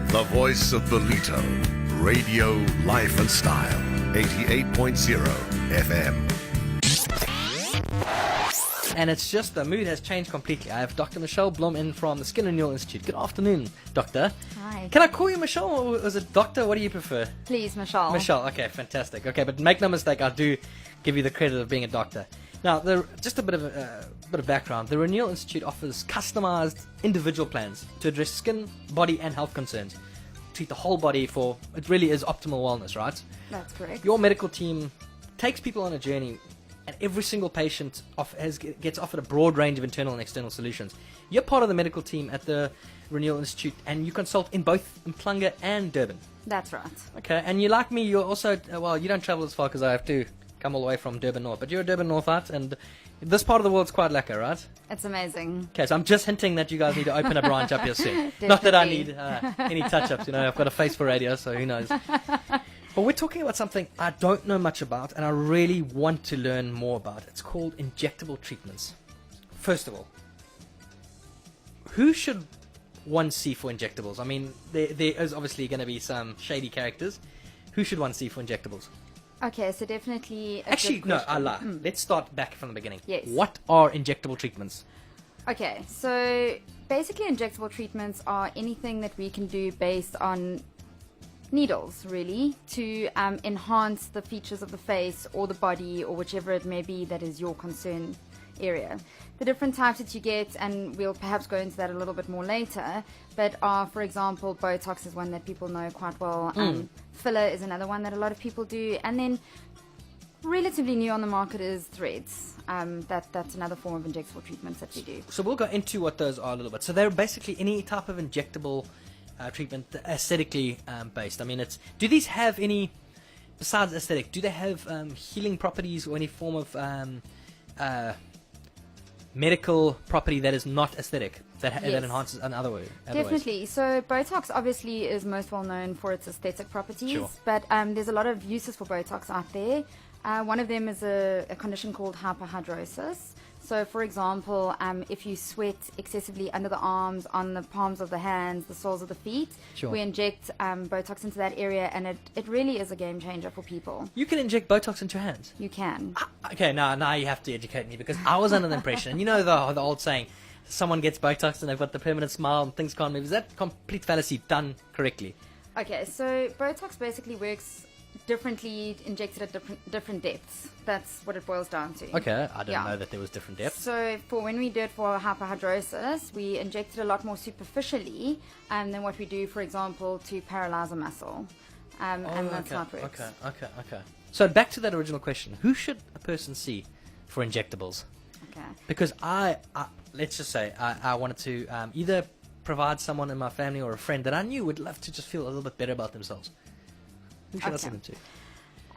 The voice of Belito, radio, life and style, 88.0 FM. And it's just the mood has changed completely. I have Dr. Michelle Blom in from the Skin Renewal Institute. Good afternoon, Doctor. Hi. Can I call you Michelle or is it Doctor? What do you prefer? Please, Michelle. Michelle, okay, fantastic. Okay, but make no mistake, I do give you the credit of being a doctor. Now, just a bit of background. The Renewal Institute offers customized individual plans to address skin, body, and health concerns. Treat the whole body for, it really is optimal wellness, right? That's correct. Your medical team takes people on a journey, and every single patient gets offered a broad range of internal and external solutions. You're part of the medical team at the Renewal Institute, and you consult in both Mpumalanga and Durban. That's right. Okay, and you like me, you're also, well, you don't travel as far because I have to come all the way from Durban North, but you're a Durban Northite, and this part of the world's quite lekker, right? It's amazing. Okay, so I'm just hinting that you guys need to open a branch up here soon. Not that I need any touch-ups, you know, I've got a face for radio, so who knows. But we're talking about something I don't know much about, and I really want to learn more about. It's called injectable treatments. First of all, who should one see for injectables? I mean, there is obviously going to be some shady characters. Who should one see for injectables? Okay, so definitely Actually, no, I lie. Let's start back from the beginning. Yes. What are injectable treatments? Okay, so basically injectable treatments are anything that we can do based on needles, really, to enhance the features of the face or the body or whichever it may be that is your concern area. The different types that you get, and we'll perhaps go into that a little bit more later, but are, for example, Botox is one that people know quite well. Filler is another one that a lot of people do. And then relatively new on the market is threads. That's another form of injectable treatments that we do. So we'll go into what those are a little bit. So they're basically any type of injectable treatment, aesthetically based. I mean, do these have any, besides aesthetic, do they have healing properties or any form of medical property that is not aesthetic, that enhances in other ways? Definitely. So Botox obviously is most well known for its aesthetic properties, Sure. but there's a lot of uses for Botox out there. One of them is a condition called hyperhidrosis. So, for example, if you sweat excessively under the arms, on the palms of the hands, the soles of the feet, Sure. we inject Botox into that area, and it really is a game changer for people. You can inject Botox into your hands? You can. Okay, now you have to educate me, because I was under the impression, and you know the old saying, someone gets Botox and they've got the permanent smile and things can't move. Is that complete fallacy done correctly? Okay, so Botox basically works differently, injected at different depths. That's what it boils down to. Okay, I didn't know that there was different depths. So for when we do it for hyperhidrosis, we inject it a lot more superficially than what we do, for example, to paralyze a muscle. And that's how it works. Okay. So back to that original question. Who should a person see for injectables? Okay. Because let's just say I wanted to either provide someone in my family or a friend that I knew would love to just feel a little bit better about themselves. Who should I send them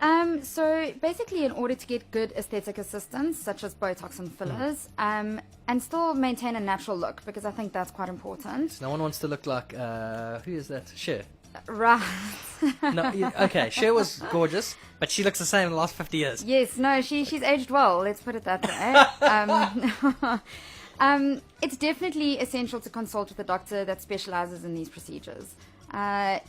to? So basically, in order to get good aesthetic assistance, such as Botox and fillers, and still maintain a natural look, because I think that's quite important. No one wants to look like, who is that? Cher. Right. Okay, Cher was gorgeous, but she looks the same in the last 50 years. Yes, no, she's aged well, let's put it that way. It's definitely essential to consult with a doctor that specializes in these procedures.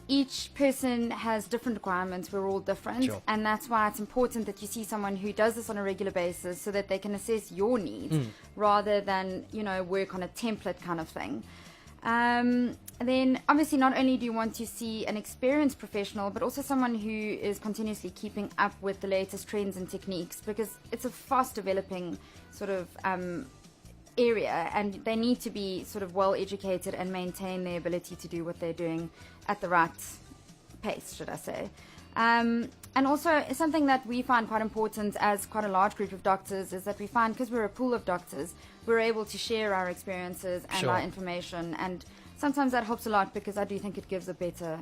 Each person has different requirements. We're all different. Sure. And that's why it's important that you see someone who does this on a regular basis so that they can assess your needs rather than, work on a template kind of thing. And then obviously not only do you want to see an experienced professional, but also someone who is continuously keeping up with the latest trends and techniques, because it's a fast developing sort of area, and they need to be sort of well educated and maintain their ability to do what they're doing at the right pace, should I say. And also something that we find quite important as quite a large group of doctors is that we find, because we're a pool of doctors, we're able to share our experiences and our information, and sometimes that helps a lot, because I do think it gives a better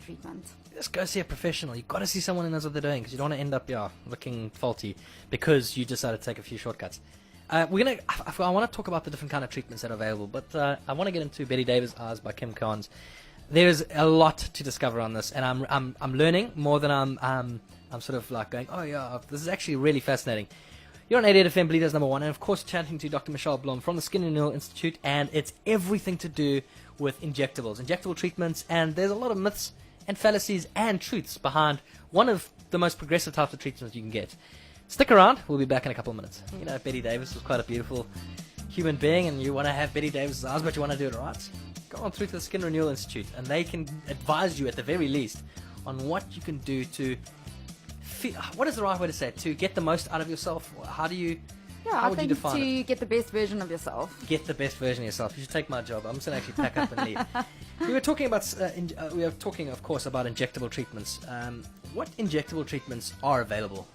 treatment. Just go see a professional. You've got to see someone who knows what they're doing, because you don't want to end up looking faulty because you decided to take a few shortcuts. I want to talk about the different kind of treatments that are available, but I want to get into Betty Davis' Eyes by Kim Carnes. There's a lot to discover on this, and I'm learning more than I'm sort of like going, oh yeah, this is actually really fascinating. You're on 88 FM, Belito's number one, and of course chatting to Dr. Michelle Blom from the Skin Renewal Institute, and it's everything to do with injectables, injectable treatments, and there's a lot of myths and fallacies and truths behind one of the most progressive types of treatments you can get. Stick around, we'll be back in a couple of minutes. You know, Betty Davis was quite a beautiful human being, and you want to have Betty Davis's eyes, but you want to do it right. Go on through to the Skin Renewal Institute, and they can advise you at the very least on what you can do to what is the right way to say it? To get the most out of yourself? How do you... Yeah, How I would you think define to get the best version of yourself. Get the best version of yourself. You should take my job. I'm just going to actually pack up and leave. We were talking about, of course, about injectable treatments. What injectable treatments are available?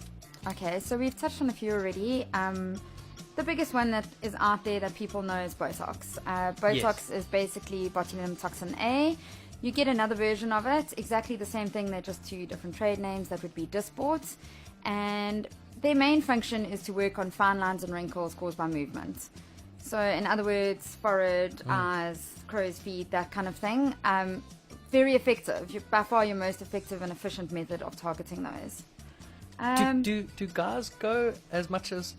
Okay, so we've touched on a few already. The biggest one that is out there that people know is Botox. Botox is basically botulinum toxin A. You get another version of it, exactly the same thing. They're just two different trade names. That would be Dysport. And their main function is to work on fine lines and wrinkles caused by movement. So in other words, forehead, eyes, crow's feet, that kind of thing. Very effective. By far your most effective and efficient method of targeting those. Do guys go as much as...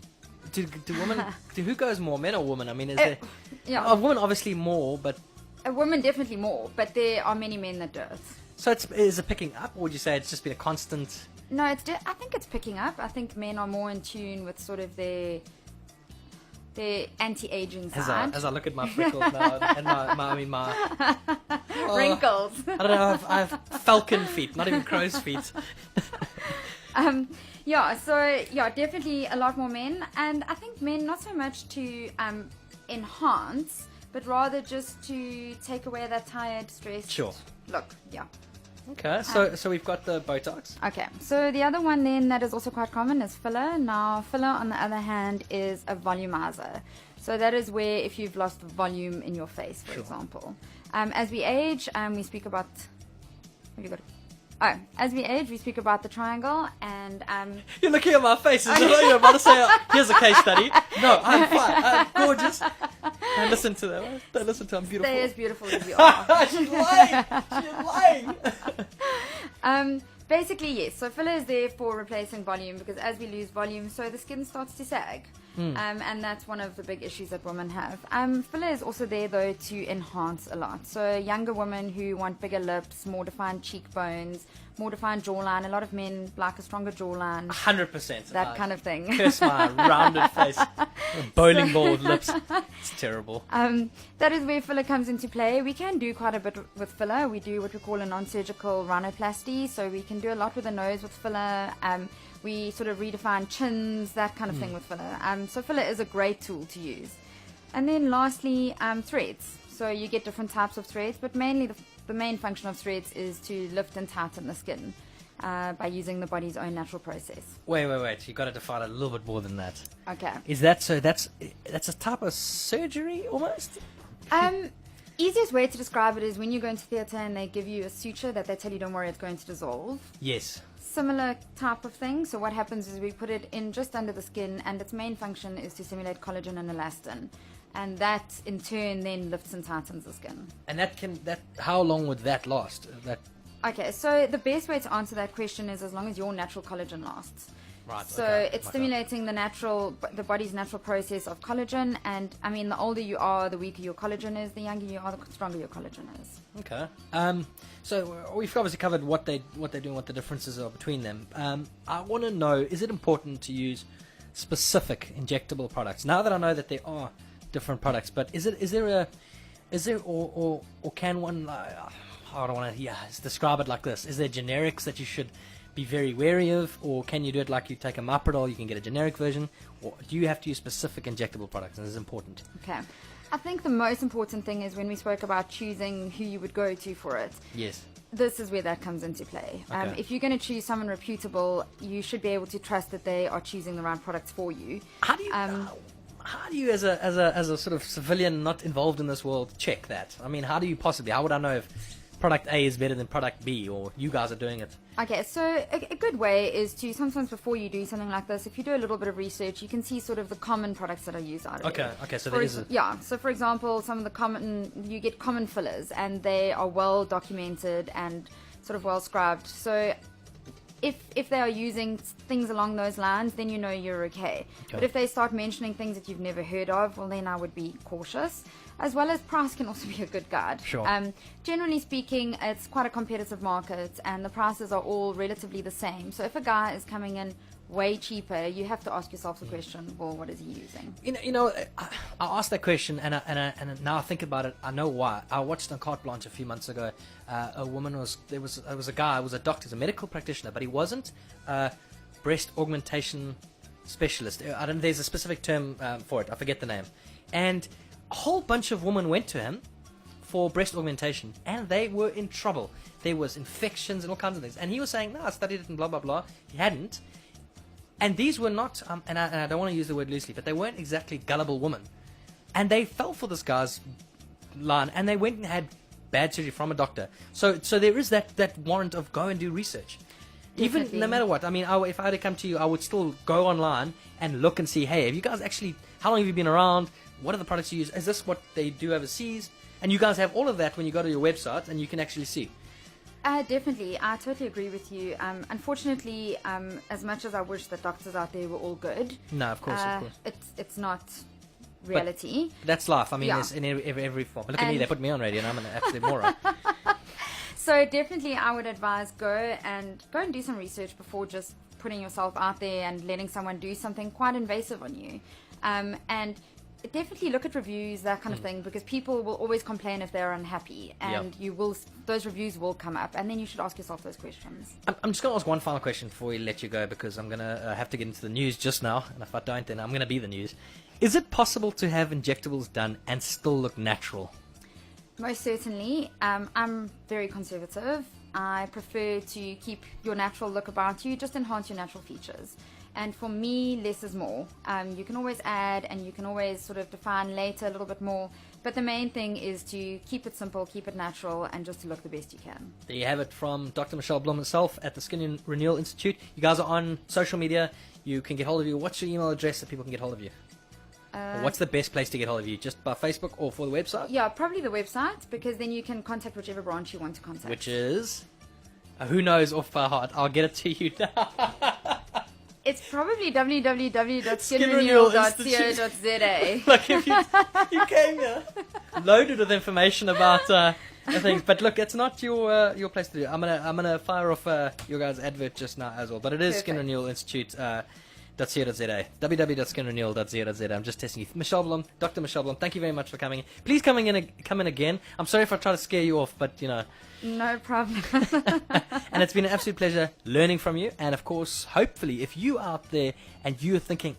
Do women... who goes more, men or women? I mean, is there... Yeah. A woman obviously more, but... A woman definitely more, but there are many men that do it. So is it picking up, or would you say it's just been a constant... No, I think it's picking up. I think men are more in tune with sort of their anti-aging side. As I look at my freckles now, and my wrinkles. I don't know, I have falcon feet, not even crow's feet. Definitely a lot more men. And I think men not so much to enhance, but rather just to take away that tired, stressed look. Yeah. Okay, so we've got the Botox. Okay, so the other one then that is also quite common is filler. Now, filler on the other hand is a volumizer. So that is where if you've lost volume in your face, for example. As we age, we speak about... Have you got it? Oh, as we age, we speak about the triangle, and you're looking at my face as though you're about to say, "Here's a case study." No, I'm fine. I'm gorgeous. Don't listen to that. Don't listen to. I'm beautiful. Stay as beautiful as you are. She's lying. She's lying. Basically, yes. So filler is there for replacing volume, because as we lose volume, so the skin starts to sag. And that's one of the big issues that women have. Filler is also there, though, to enhance a lot. So younger women who want bigger lips, more defined cheekbones, more defined jawline. A lot of men like a stronger jawline. 100%. That kind of thing. Curse my rounded face. A bowling ball with lips. It's terrible. That is where filler comes into play. We can do quite a bit with filler. We do what we call a non-surgical rhinoplasty. So we can do a lot with the nose with filler. We sort of redefine chins, that kind of thing with filler. So filler is a great tool to use. And then lastly, threads. So you get different types of threads, but mainly the main function of threads is to lift and tighten the skin by using the body's own natural process. Wait. You've got to define it a little bit more than that. Okay. Is that so? That's a type of surgery almost? Easiest way to describe it is when you go into theatre and they give you a suture that they tell you, don't worry, it's going to dissolve. Yes. Similar type of thing. So what happens is we put it in just under the skin, and its main function is to simulate collagen and elastin, and that in turn then lifts and tightens the skin. And how long would that last? Okay, so the best way to answer that question is as long as your natural collagen lasts. Right. So okay. it's stimulating the body's natural process of collagen, and I mean, the older you are, the weaker your collagen is. The younger you are, the stronger your collagen is. Okay. So we've obviously covered what they do, what the differences are between them. I want to know: is it important to use specific injectable products? Now that I know that there are different products, but can one? I don't want to describe it like this. Is there generics that you should be very wary of, or can you do it like you take a Maprodol, you can get a generic version, or do you have to use specific injectable products? And this is important. Okay. I think the most important thing is when we spoke about choosing who you would go to for it. Yes. This is where that comes into play. Okay. If you're going to choose someone reputable, you should be able to trust that they are choosing the right products for you. How do you, as a sort of civilian not involved in this world, check that? I mean, how would I know if product A is better than product B, or you guys are doing it? Okay, so a good way is to sometimes before you do something like this, if you do a little bit of research, you can see sort of the common products that are used out of it. Okay, so there is so for example, some of the you get common fillers, and they are well documented and sort of well scribed. So if they are using things along those lines, then you know you're okay. But if they start mentioning things that you've never heard of, well, then I would be cautious. As well as price can also be a good guide. Sure. Generally speaking, it's quite a competitive market, and the prices are all relatively the same. So if a guy is coming in way cheaper, you have to ask yourself the question, well, what is he using? I asked that question, and now I think about it, I know why. I watched on Carte Blanche a few months ago. A woman was a guy, was a doctor, a medical practitioner, but he wasn't a breast augmentation specialist. There's a specific term for it. I forget the name. And a whole bunch of women went to him for breast augmentation, and they were in trouble. There was infections and all kinds of things. And he was saying, no, I studied it and blah, blah, blah. He hadn't. And these were not, and I don't want to use the word loosely, but they weren't exactly gullible women. And they fell for this guy's line, and they went and had bad surgery from a doctor. So there is that warrant of go and do research. Definitely. Even no matter what. I mean, if I had to come to you, I would still go online and look and see, hey, have you guys actually, how long have you been around? What are the products you use? Is this what they do overseas? And you guys have all of that when you go to your website, and you can actually see. Definitely. I totally agree with you. Unfortunately, as much as I wish that doctors out there were all good, No, of course. it's not reality. But that's life. I mean, Yeah. it's in every form. Look at me, they put me on radio, and I'm an absolute moron. So definitely I would advise go and do some research before just putting yourself out there and letting someone do something quite invasive on you. And definitely look at reviews, that kind of thing, because people will always complain if they're unhappy, and those reviews will come up, and then you should ask yourself those questions. I'm just going to ask one final question before we let you go, because I'm going to have to get into the news just now, and if I don't, then I'm going to be the news. Is it possible to have injectables done and still look natural? Most certainly. I'm very conservative. I prefer to keep your natural look about you, just enhance your natural features. And for me, less is more. You can always add, and you can always sort of define later a little bit more. But the main thing is to keep it simple, keep it natural, and just to look the best you can. There you have it from Dr. Michelle Blom herself at the Skin and Renewal Institute. You guys are on social media. You can get hold of you. What's your email address that people can get hold of you? Or what's the best place to get hold of you? Just by Facebook or for the website? Yeah, probably the website, because then you can contact whichever branch you want to contact. Which is? Who knows off by heart? I'll get it to you now. It's probably www.skinrenewal.co.za. Look, if you came here loaded with information about things, but look, it's not your place to do. I'm gonna fire off your guys' advert just now as well. But it is Skin Renewal Institute. .co.za, www.skinrenewal.co.za. I'm just testing you. Michelle Blom, Dr. Michelle Blom, thank you very much for coming in. Please come in again. I'm sorry if I try to scare you off, but No problem. And it's been an absolute pleasure learning from you. And of course, hopefully, if you out there and you're thinking,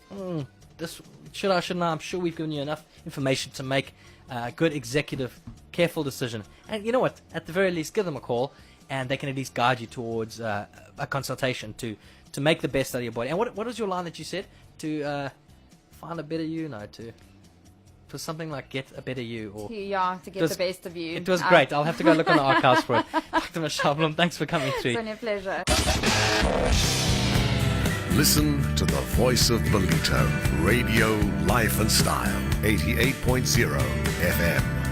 this shouldn't I? I'm sure we've given you enough information to make a good executive, careful decision. And you know what? At the very least, give them a call, and they can at least guide you towards a consultation to make the best out of your body. And what was your line that you said? To find a better you? No, for something like get a better you. Or to get the best of you. It was great. I'll have to go look on the archives for it. Dr. Michelle Blom, thanks for coming through. It's been a pleasure. Listen to the voice of Belito, Radio, Life and Style, 88.0 FM.